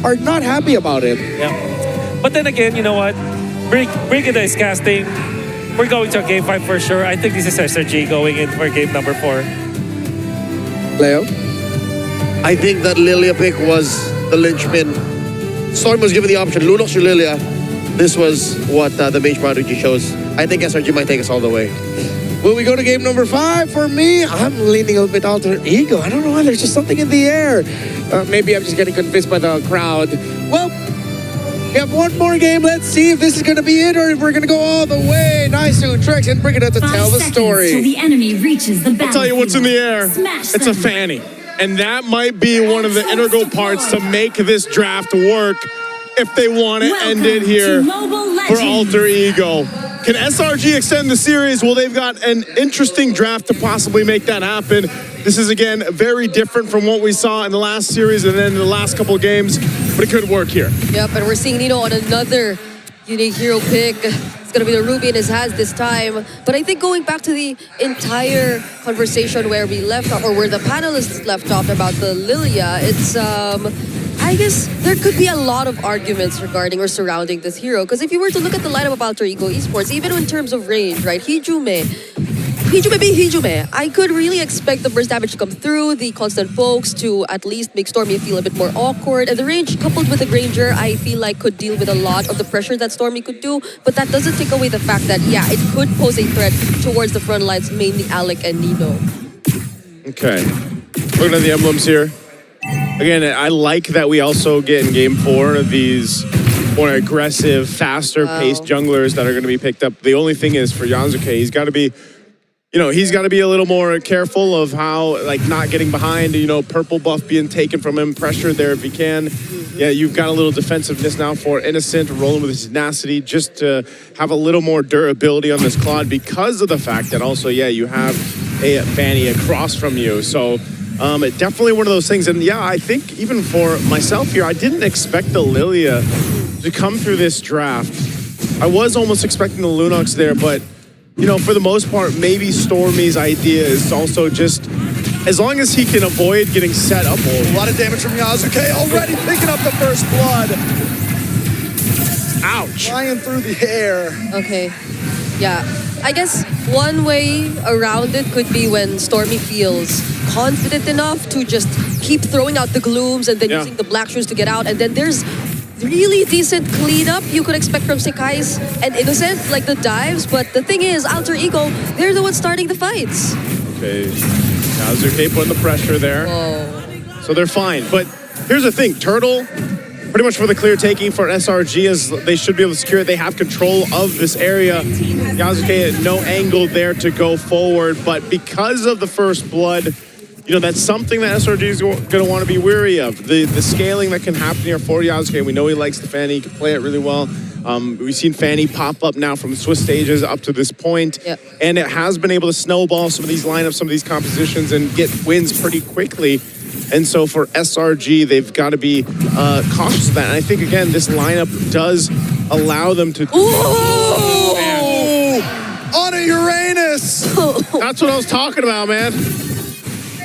are not happy about it. Yeah. But then again, you know what? Brigida is casting. We're going to a game 5 for sure. I think this is SRG going in for game number 4. Leo? I think that Lilia pick was the linchpin. Storm was given the option, Lunox or Lilia. This was what the mage strategy shows. I think SRG might take us all the way. Will we go to game number 5? For me, I'm leaning a bit alter ego. I don't know why, there's just something in the air. Maybe I'm just getting convinced by the crowd. Well, we have one more game. Let's see if this is going to be it or if we're going to go all the way. Nice to Trex and Brigida to tell the story. Till the enemy reaches the I'll tell you what's in the air. Smash It's a them. fanny. And that might be one of the integral parts to make this draft work if they want to end it here for Alter Ego. Can SRG extend the series? Well, they've got an interesting draft to possibly make that happen. This is, again, very different from what we saw in the last series and then in the last couple of games, but it could work here. Yep, and we're seeing Nino on another unique hero pick. It's going to be the Ruby in his hands this time. But I think going back to the entire conversation where we left off, or where the panelists left off about the Lilia, it's, I guess there could be a lot of arguments regarding or surrounding this hero. Because if you were to look at the lineup of Alter Ego Esports, even in terms of range, right, Hijume, I could really expect the burst damage to come through, the constant pokes to at least make Stormy feel a bit more awkward. And the range coupled with the Granger, I feel like could deal with a lot of the pressure that Stormy could do. But that doesn't take away the fact that, yeah, it could pose a threat towards the front lines, mainly Alec and Nino. Okay. Looking at the emblems here. Again, I like that we also get in game 4 these more aggressive, faster-paced junglers that are going to be picked up. The only thing is for Yasuke, he's got to be... he's got to be a little more careful of how, like, not getting behind, purple buff being taken from him, pressure there if he can. Yeah, you've got a little defensiveness now for Innocent, rolling with his tenacity, just to have a little more durability on this Claude because of the fact that also, yeah, you have a Fanny across from you. So, definitely one of those things. And yeah, I think even for myself here, I didn't expect the Lilia to come through this draft. I was almost expecting the Lunox there, but for the most part, maybe Stormy's idea is also just, as long as he can avoid getting set up. A lot of damage from Yasuke, already picking up the first blood. Ouch. Flying through the air. Okay. Yeah. I guess one way around it could be when Stormy feels confident enough to just keep throwing out the glooms and then using the black shoes to get out. And then there's really decent cleanup you could expect from Sekai's and Innocent, like the dives. But the thing is, Alter Ego, they're the ones starting the fights. Okay. Yasuke putting the pressure there. Whoa. So they're fine. But here's the thing. Turtle, pretty much for the clear taking for SRG, as they should be able to secure it. They have control of this area. Yasuke at no angle there to go forward. But because of the first blood, that's something that SRG is going to want to be weary of. The scaling that can happen here for Yasuke. We know he likes the Fanny. He can play it really well. We've seen Fanny pop up now from the Swiss stages up to this point. Yep. And it has been able to snowball some of these lineups, some of these compositions, and get wins pretty quickly. And so for SRG, they've got to be cautious of that. And I think, again, this lineup does allow them to... Ooh! On a Uranus! That's what I was talking about, man.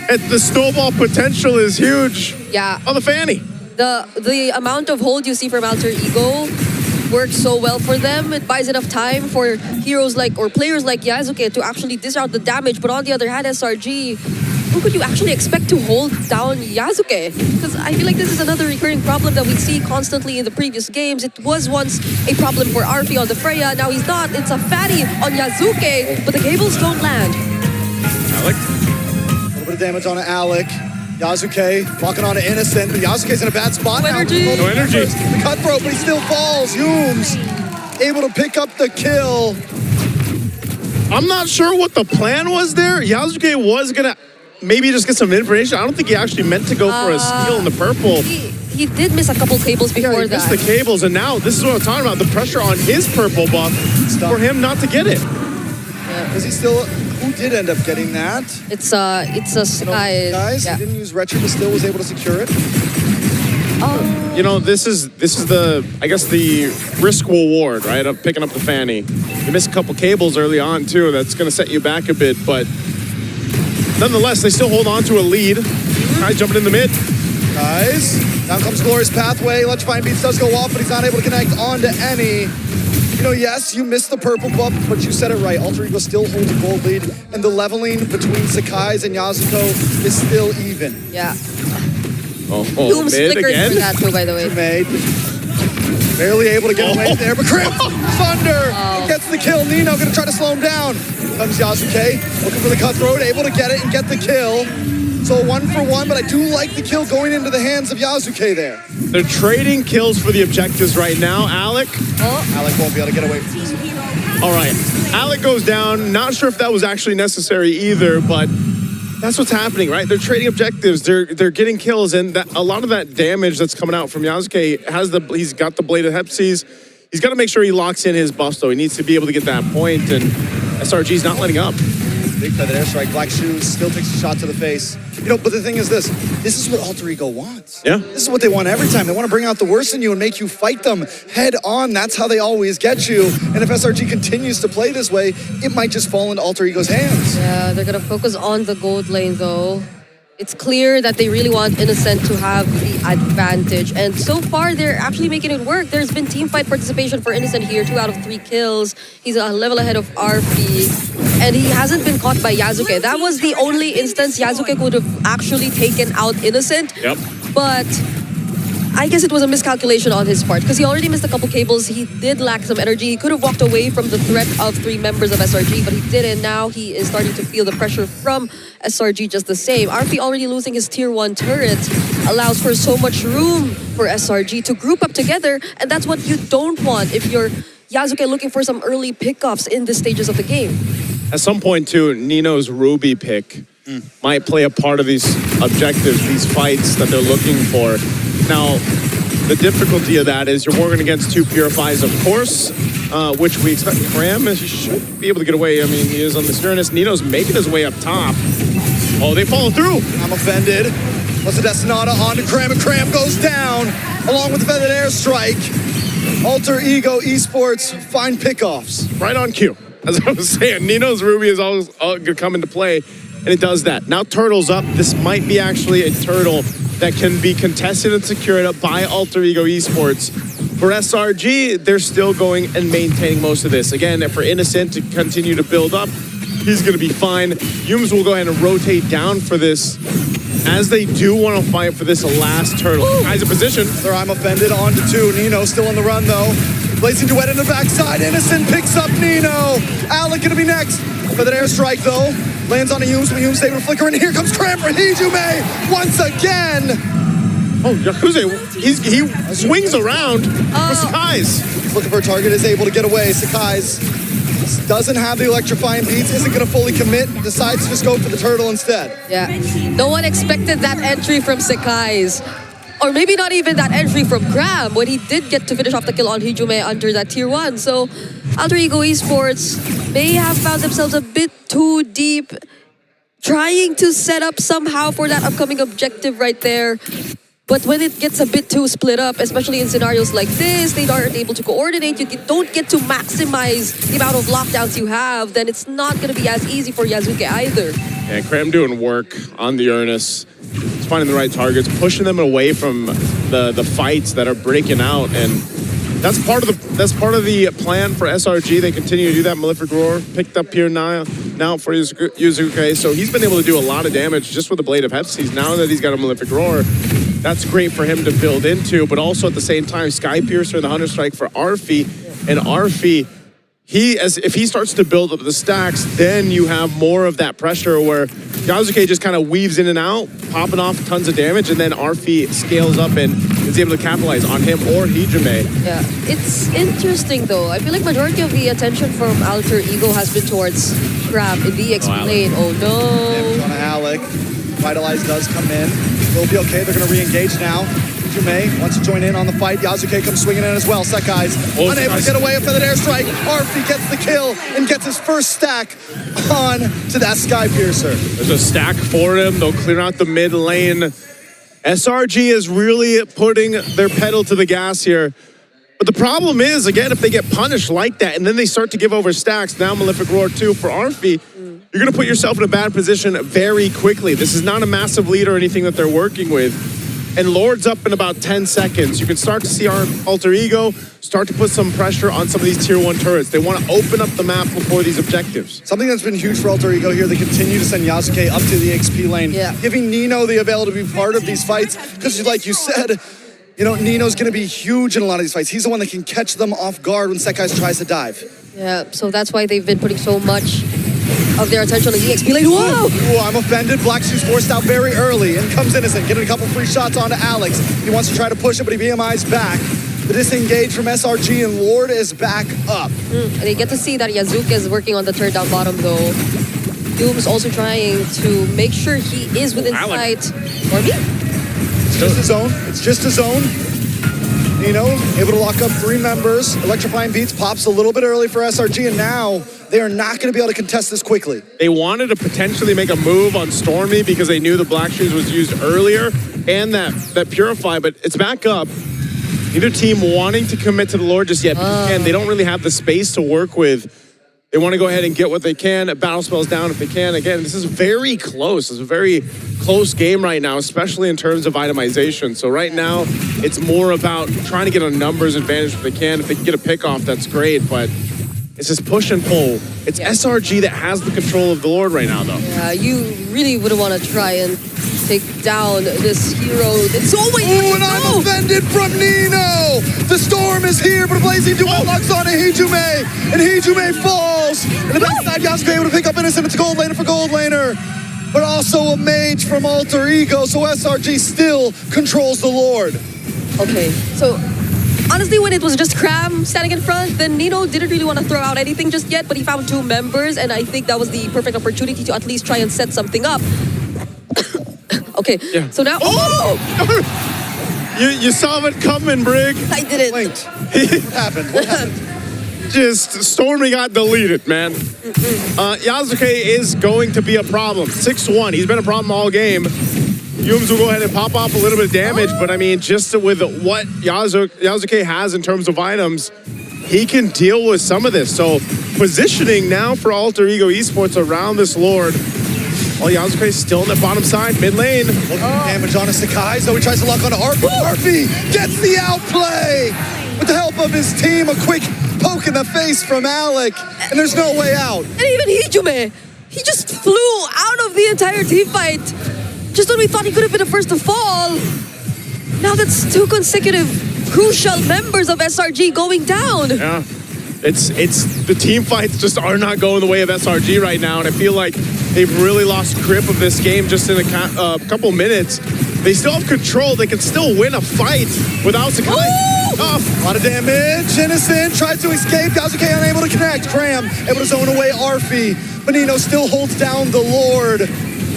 The snowball potential is huge. Yeah. On the Fanny. The amount of hold you see from Alter Ego works so well for them. It buys enough time for heroes or players like Yasuke to actually dish out the damage. But on the other hand, SRG, who could you actually expect to hold down Yasuke? Because I feel like this is another recurring problem that we see constantly in the previous games. It was once a problem for Arfi on the Freya. Now he's not. It's a fatty on Yasuke, but the cables don't land. Alec? A little bit of damage on Alec. Yasuke walking on to Innocent, but Yasuke's in a bad spot No now. energy. No energy. The cutthroat, but he still falls. Yooms able to pick up the kill. I'm not sure what the plan was there. Yasuke was going to maybe just get some information. I don't think he actually meant to go for a steal in the purple. He did miss a couple cables before He missed the cables, and now this is what I'm talking about. The pressure on his purple buff for him not to get it. Is he still... Who did end up getting that? It's a Sky. Guys, Yeah. he didn't use Retro, but still was able to secure it. This is the, I guess, the risk reward, right, of picking up the Fanny. You miss a couple cables early on, too. That's going to set you back a bit, but nonetheless, they still hold on to a lead. Guy jumping in the mid. Guys, down comes Glorious Pathway. Electrifying Beats does go off, but he's not able to connect onto any. You know, yes, you missed the purple buff, but you said it right. Alter Ego still holds a gold lead, and the leveling between Sakai's and Yasuko is still even. Yeah. mid Looms flickered again? for that too, by the way. Made. Barely able to get away there, but Crimp Thunder gets the kill. Nino gonna try to slow him down. Here comes Yasuke, looking for the cutthroat, able to get it and get the kill. So 1 for 1, but I do like the kill going into the hands of Yasuke there. They're trading kills for the objectives right now. Alec. Alec won't be able to get away from this. All right. Alec goes down. Not sure if that was actually necessary either, but that's what's happening, right? They're trading objectives. They're getting kills, and a lot of that damage that's coming out from Yasuke he's got the Blade of Hepsies. He's got to make sure he locks in his buff, though. He needs to be able to get that point, and SRG's not letting up. Big feather airstrike, Black Shoes still takes a shot to the face. You know, but the thing is this is what Alter Ego wants. Yeah. This is what they want every time. They want to bring out the worst in you and make you fight them head on. That's how they always get you. And if SRG continues to play this way, it might just fall into Alter Ego's hands. Yeah, they're gonna focus on the gold lane though. It's clear that they really want Innocent to have the advantage. And so far, they're actually making it work. There's been team fight participation for Innocent here, 2 out of 3 kills. He's a level ahead of RP. And he hasn't been caught by Yasuke. That was the only instance Yasuke could have actually taken out Innocent. Yep. But I guess it was a miscalculation on his part because he already missed a couple cables. He did lack some energy. He could have walked away from the threat of 3 members of SRG, but he didn't. Now he is starting to feel the pressure from SRG just the same. RP already losing his tier 1 turret allows for so much room for SRG to group up together, and that's what you don't want if you're Yasuke looking for some early pickoffs in the stages of the game. At some point, too, Nino's Ruby pick might play a part of these objectives, these fights that they're looking for. Now, the difficulty of that is you're working against 2 Purifies, of course, which we expect. Cram, he should be able to get away. I mean, he is on the Sternus. Nino's making his way up top. Oh, they follow through. I'm offended. What's the Destinata onto Cram, and Cram goes down along with the feathered airstrike. Alter Ego Esports find pickoffs. Right on cue. As I was saying, Nino's Ruby is always going to come into play, and it does that. Now Turtle's up. This might be actually a Turtle that can be contested and secured up by Alter Ego Esports. For SRG, they're still going and maintaining most of this. Again, for Innocent to continue to build up, he's going to be fine. Yums will go ahead and rotate down for this, as they do want to fight for this last Turtle. Guys in position. I'm offended onto 2. Nino still on the run though. Blazing Duet in the backside. Innocent picks up Nino. Alec gonna be next. For that airstrike though. Lands on a Yums, but Yums able to flicker, and here comes Cram for Hijume once again. Oh, Yakuze, he swings around for Sakai's. He's looking for a target, is able to get away. Sakai's doesn't have the electrifying beats, isn't gonna fully commit, decides to just go for the turtle instead. Yeah, no one expected that entry from Sakai's. Or maybe not even that entry from Cram when he did get to finish off the kill on Hijume under that tier 1. So Alter Ego Esports may have found themselves a bit too deep, trying to set up somehow for that upcoming objective right there. But when it gets a bit too split up, especially in scenarios like this, they aren't able to coordinate, you don't get to maximize the amount of lockdowns you have, then it's not going to be as easy for Yasuke either. Yeah, Cram doing work on the Ernest. He's finding the right targets, pushing them away from the fights that are breaking out, and that's part of the plan for SRG. They continue to do that. Malefic Roar picked up here now for Yuzuke, so he's been able to do a lot of damage just with the Blade of Hepsies. Now that he's got a Malefic Roar, that's great for him to build into, but also at the same time, Sky Piercer and the Hunter Strike for Arfi, and Arfi, if he starts to build up the stacks, then you have more of that pressure where Yasuke just kind of weaves in and out, popping off tons of damage, and then Arfi scales up and is able to capitalize on him or Hijume. Yeah, it's interesting though. I feel like majority of the attention from Alter Ego has been towards Crab in the explain. Oh no. Damage on Alec. Vitalize does come in. They'll be okay. They're going to re-engage now. Hijume wants to join in on the fight. Yasuke comes swinging in as well. Sakai's unable to get away with that airstrike. Arfi gets the kill and gets his first stack on to that Sky Piercer. There's a stack for him. They'll clear out the mid lane. SRG is really putting their pedal to the gas here. But the problem is, again, if they get punished like that and then they start to give over stacks, now Malefic Roar 2 for Arfi, you're going to put yourself in a bad position very quickly. This is not a massive lead or anything that they're working with. and Lord's up in about 10 seconds. You can start to see our Alter Ego start to put some pressure on some of these tier 1 turrets. They want to open up the map before these objectives. Something that's been huge for Alter Ego here, they continue to send Yasuke up to the XP lane, giving Nino the ability to be part of these fights. Because like you said, you know, Nino's going to be huge in a lot of these fights. He's the one that can catch them off guard when Sekai's tries to dive. Yeah, so that's why they've been putting so much of their attention on the EXP lane. Whoa! Ooh, I'm offended. Black Shoes forced out very early. In comes Innocent, getting a couple free shots onto Alex. He wants to try to push it, but he BMI's back. The disengage from SRG, and Lord is back up. And they get to see that Yazuka is working on the turret down bottom, though. Doom's also trying to make sure he is within sight. Or me? It's just a zone. It's just a zone. Nino able to lock up 3 members. Electrifying Beats pops a little bit early for SRG, and now they are not going to be able to contest this quickly. They wanted to potentially make a move on Stormy because they knew the Black Shoes was used earlier and that Purify, but it's back up. Neither team wanting to commit to the Lord just yet because again, they don't really have the space to work with. They want to go ahead and get what they can. Battle spells down if they can. Again, this is very close. It's a very close game right now, especially in terms of itemization. So right now, it's more about trying to get a numbers advantage if they can. If they can get a pick off, that's great. But it's just push and pull. It's SRG that has the control of the Lord right now, though. Yeah, you really wouldn't want to try and take down this hero. It's always and I'm offended from Nino. The storm is here, but a blazing duel locks on to Hijume, and Hijume falls. And the backside, Yasuke able to pick up Innocent. It's a gold laner for gold laner, but also a mage from Alter Ego. So SRG still controls the Lord. Okay, so honestly, when it was just Cram standing in front, then Nino didn't really want to throw out anything just yet, but he found 2 members, and I think that was the perfect opportunity to at least try and set something up. Okay, so now... Oh! You saw it coming, Brig. I didn't. What happened? What happened? Just Stormy got deleted, man. Yasuke is going to be a problem. 6-1. He's been a problem all game. Yums will go ahead and pop off a little bit of damage, but I mean, just with what Yasuke has in terms of items, he can deal with some of this. So positioning now for Alter Ego Esports around this Lord. While Yasuke's still in the bottom side, mid lane. Damage on Sakai, so he tries to lock on Arfi. Arfi gets the outplay! With the help of his team, a quick poke in the face from Alec, and there's no way out. And even Hijume, he just flew out of the entire team fight. Just when we thought he could have been the first to fall. Now that's 2 consecutive crucial members of SRG going down. Yeah, it's the team fights just are not going the way of SRG right now, and I feel like they've really lost grip of this game just in a couple minutes. They still have control. They can still win a fight without Sakai. A lot of damage. Innocent tries to escape. Yasuke unable to connect. Cram able to zone away Arfi. Nino still holds down the Lord.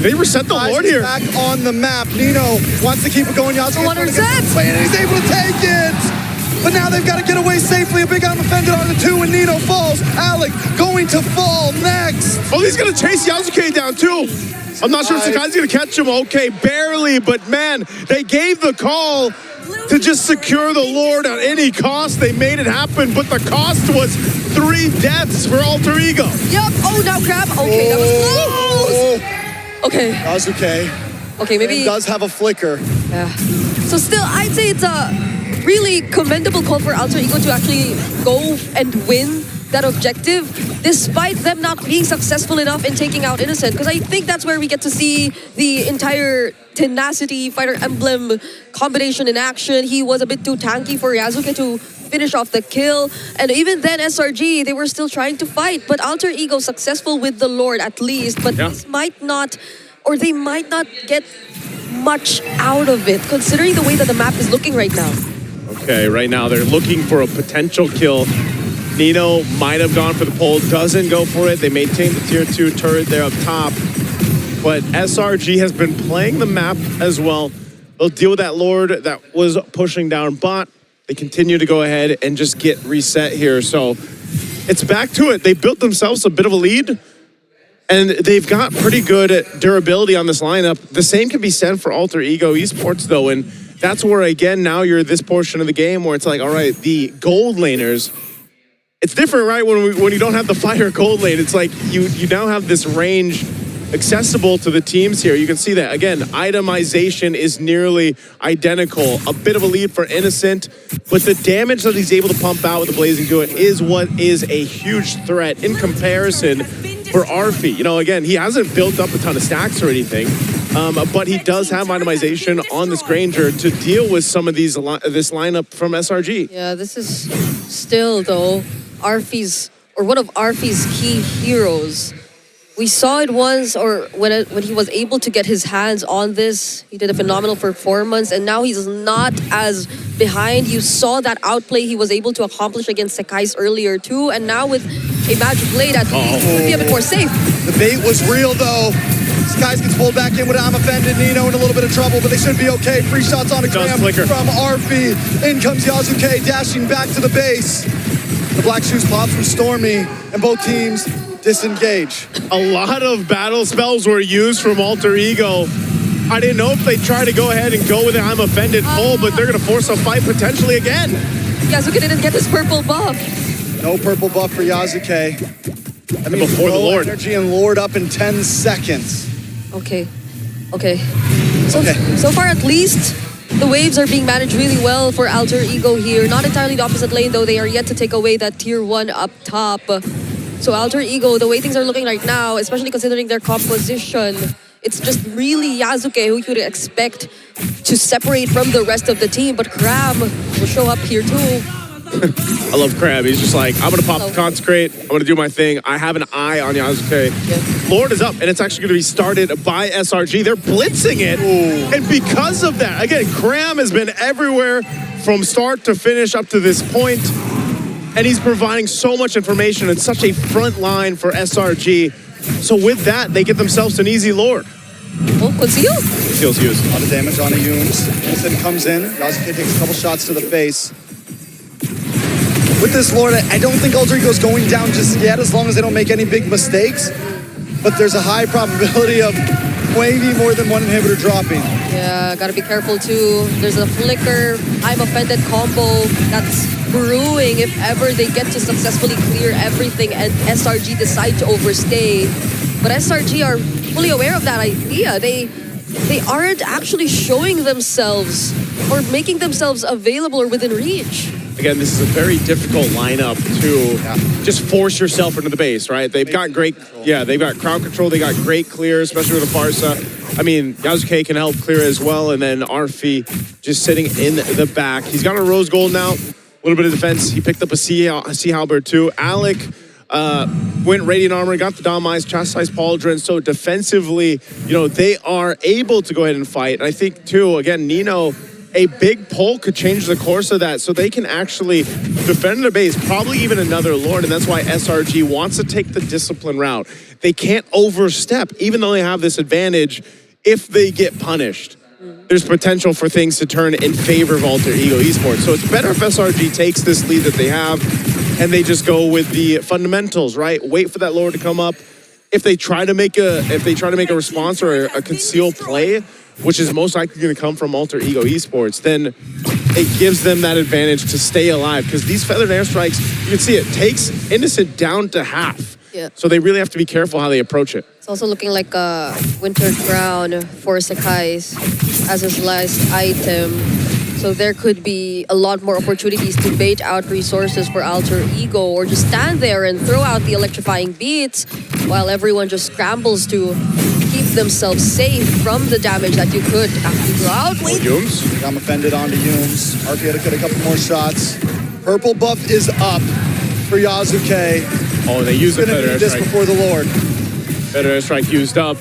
They reset the Lord here. Back on the map. Nino wants to keep it going. Yasuke and he's able to take it. But now they've got to get away safely. A big arm offended on the 2 and Nino falls. Alec going to fall next. Oh, he's going to chase Yasuke down too. I'm not sure if Sakai's going to catch him. Okay, barely, but man, they gave the call to just secure the Lord at any cost. They made it happen, but the cost was 3 deaths for Alter Ego. Yep. Oh, now Crab. Okay, that was close. Okay. Yasuke. Okay, maybe... He does have a flicker. Yeah. So still, I'd say it's a really commendable call for Alter Ego to actually go and win that objective, despite them not being successful enough in taking out Innocent. Because I think that's where we get to see the entire Tenacity Fighter Emblem combination in action. He was a bit too tanky for Yasuke to finish off the kill. And even then, SRG, they were still trying to fight. But Alter Ego successful with the Lord at least. But this might not, or they might not get much out of it, considering the way that the map is looking right now. Okay, right now they're looking for a potential kill. Nino might have gone for the pole, doesn't go for it. They maintain the tier 2 turret there up top. But SRG has been playing the map as well. They'll deal with that Lord that was pushing down bot. They continue to go ahead and just get reset here. So it's back to it. They built themselves a bit of a lead. And they've got pretty good durability on this lineup. The same can be said for Alter Ego Esports, though. And that's where, again, now you're this portion of the game where it's like, all right, the gold laners, it's different, right? When you don't have the fire gold lane, it's like you now have this range accessible to the teams here. You can see that, again, itemization is nearly identical. A bit of a lead for Innocent, but the damage that he's able to pump out with the Blazing Duet is what is a huge threat in comparison for Arfi. You know, again, he hasn't built up a ton of stacks or anything, but he does have itemization on this Granger to deal with some of this lineup from SRG. Yeah, this is still, though, Arfi's, or one of Arfi's key heroes. We saw it once, or when he was able to get his hands on this, he did a phenomenal performance, and now he's not as behind. You saw that outplay he was able to accomplish against Sekai's earlier too, and now with a Magic Blade, at least could be a bit more safe. The bait was real, though. Skies gets pulled back in with I'm offended. Nino in a little bit of trouble, but they should be okay. Free shots on a Graham from Arfi. In comes Yasuke, dashing back to the base. The black shoes pop from Stormy, and both teams disengage. A lot of battle spells were used from Alter Ego. I didn't know if they'd try to go ahead and go with an I'm offended pull, but they're going to force a fight potentially again. Yasuke didn't get his purple buff. No purple buff for Yasuke. I mean, before the Lord. Energy and Lord up in 10 seconds. Okay. So far, at least, the waves are being managed really well for Alter Ego here. Not entirely the opposite lane, though. They are yet to take away that tier 1 up top. So Alter Ego, the way things are looking right now, especially considering their composition, it's just really Yasuke who you would expect to separate from the rest of the team. But Crab will show up here too. I love Crab. He's just like, I'm going to pop the Consecrate. I'm going to do my thing. I have an eye on Yasuke. Yeah. Lord is up, and it's actually going to be started by SRG. They're blitzing it. Ooh. And because of that, again, Cram has been everywhere from start to finish up to this point. And he's providing so much information and such a front line for SRG. So with that, they get themselves an easy Lord. Oh, conceal? Conceal's used. A lot of damage on Yumes. Innocent comes in. Yasuke takes a couple shots to the face. With this Lord, I don't think Alter Ego's going down just yet, as long as they don't make any big mistakes. But there's a high probability of maybe more than one inhibitor dropping. Yeah, gotta be careful too. There's a Flicker, I'm offended combo that's brewing if ever they get to successfully clear everything and SRG decide to overstay. But SRG are fully aware of that idea. They aren't actually showing themselves or making themselves available or within reach. Again, this is a very difficult lineup to just force yourself into the base, right? They've got great, they've got crowd control. They got great clear, especially with the Farsa. I mean, Yasuke can help clear as well. And then Arfi just sitting in the back. He's got a rose gold now, a little bit of defense. He picked up a Sea Halberd too. Alec went Radiant Armor, got the Dom Eyes, Chastise Pauldron. So defensively, you know, they are able to go ahead and fight. And I think too, again, Nino, a big pull could change the course of that, so they can actually defend their base, probably even another Lord, and that's why SRG wants to take the discipline route. They can't overstep, even though they have this advantage. If they get punished, there's potential for things to turn in favor of Alter Ego Esports. So it's better if SRG takes this lead that they have, and they just go with the fundamentals, right? Wait for that Lord to come up. If they try to make a response or a concealed play, which is most likely going to come from Alter Ego Esports, then it gives them that advantage to stay alive. Because these feathered airstrikes, you can see it takes Innocent down to half. Yeah. So they really have to be careful how they approach it. It's also looking like a Winter Crown for Sekai's as his last item. So there could be a lot more opportunities to bait out resources for Alter Ego, or just stand there and throw out the electrifying beats while everyone just scrambles to keep themselves safe from the damage that you could actually go out. Wait. Yumes. I'm offended onto Yumes. RP had to get a couple more shots. Purple buff is up for Yasuke. Oh, they use the Gonna feather need this airstrike. before the Lord. Feather airstrike used up.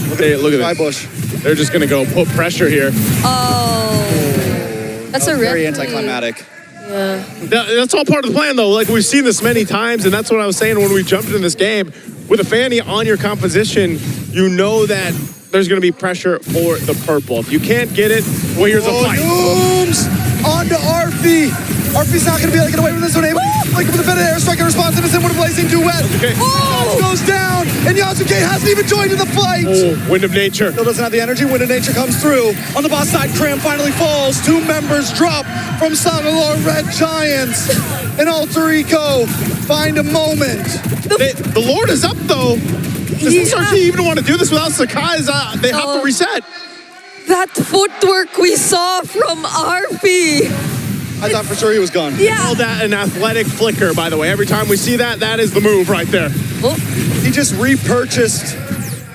Look at Bush. this. They're just going to go put pressure here. Oh. That's a very referee. anticlimactic. Yeah. That's all part of the plan, though. Like, we've seen this many times, and that's what I was saying when we jumped into this game. With a Fanny on your composition, you know that there's going to be pressure for the purple. If you can't get it, well, here's a fight. Looms onto Arfi. Arfi's not going to be able to get away from this one. Like with a better airstrike in response, Innocent with a blazing duet. Okay. Oh! Goes down, and Yasuke hasn't even joined in the fight. Oh, Wind of Nature. Still doesn't have the energy. Wind of Nature comes through. On the boss side, Cram finally falls. 2 members drop from Selangor Red Giants. And Alter Ego find a moment. The Lord is up, though. Does SRG even want to do this without Sakai's? They have to reset. That footwork we saw from RP. I thought for sure he was gone. Yeah. Call that an athletic flicker, by the way. Every time we see that, that is the move right there. Oh, He just repurchased.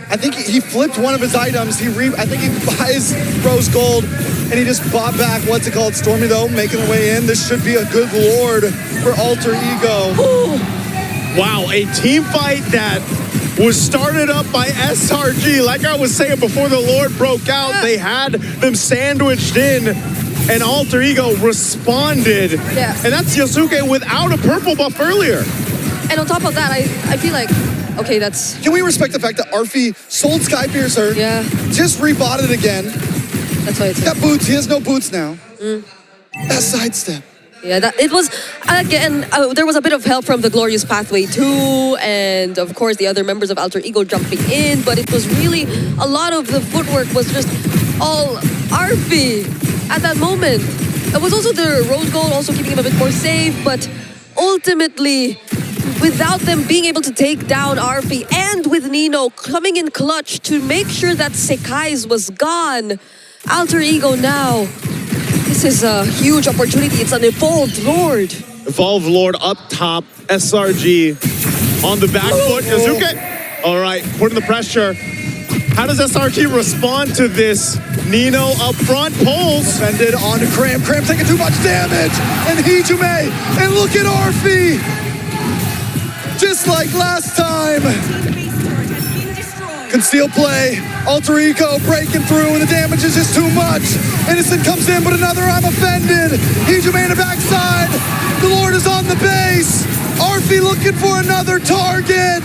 I think he flipped one of his items. I think he buys rose gold, and he just bought back, what's it called? Stormy, though, making her way in. This should be a good lord for Alter Ego. Wow, a team fight that was started up by SRG. Like I was saying before the Lord broke out, they had them sandwiched in, and Alter Ego responded. Yeah. And that's Yasuke without a purple buff earlier. and on top of that, I feel like, okay, that's... Can we respect the fact that Arfi sold Skypiercer, Yeah. just rebought it again, That's why it's... got boots, he has no boots now. That sidestep. Yeah, that, it was, again, there was a bit of help from the Glorious Pathway too, and of course the other members of Alter Ego jumping in, but it was really, a lot of the footwork was just all Arfi at that moment. It was also the Rose Gold also keeping him a bit more safe, but ultimately, without them being able to take down Arfi, and with Nino coming in clutch to make sure that Sekai's was gone, Alter Ego now, this is a huge opportunity. It's an evolved Lord. Evolve Lord up top, SRG on the back foot. Kazuke, all right, putting the pressure. How does SRG respond to this? Nino up front, pulls. Defended onto Cram. Cram taking too much damage. And Hijume. And look at Arfi. Just like last time. Conceal play. Alter Ego breaking through, and the damage is just too much. Innocent comes in, but another I'm offended. Hijume in the backside. The Lord is on the base. Arfi looking for another target.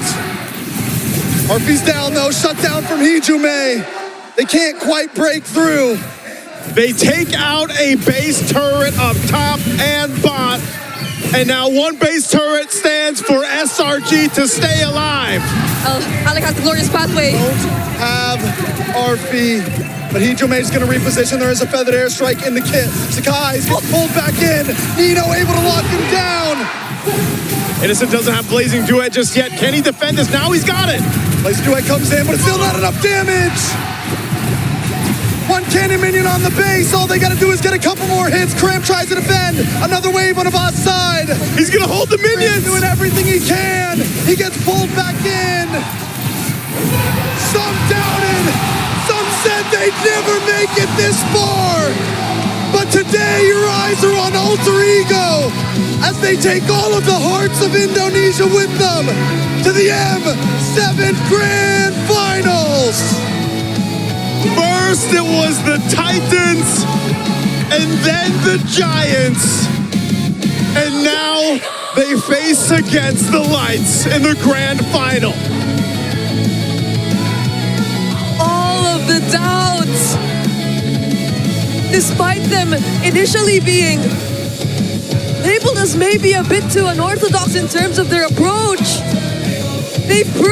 Arfi's down though, shut down from Hijume. They can't quite break through. They take out a base turret up top and bot. And now one base turret stands for SRG to stay alive. Alec has the Glorious Pathway. Don't have Arfi, but Hijume's gonna reposition. There is a feathered airstrike in the kit. Sakai's pulled back in. Nino able to lock him down. Innocent doesn't have Blazing Duet just yet. Can he defend this? Now he's got it. Blazing Duet comes in, but it's still not enough damage. One cannon minion on the base. All they gotta do is get a couple more hits. Cram tries to defend. Another wave on the bot side. He's gonna hold the minions. Doing everything he can. He gets pulled back in. Some doubted. Some said they'd never make it this far. But today your eyes are on Alter Ego as they take all of the hearts of Indonesia with them to the M7 Grand Finals. First it was the Titans and then the Giants. And now they face against the Lights in the grand final. All of the doubts, despite them initially being labeled as maybe a bit too unorthodox in terms of their approach, they've proved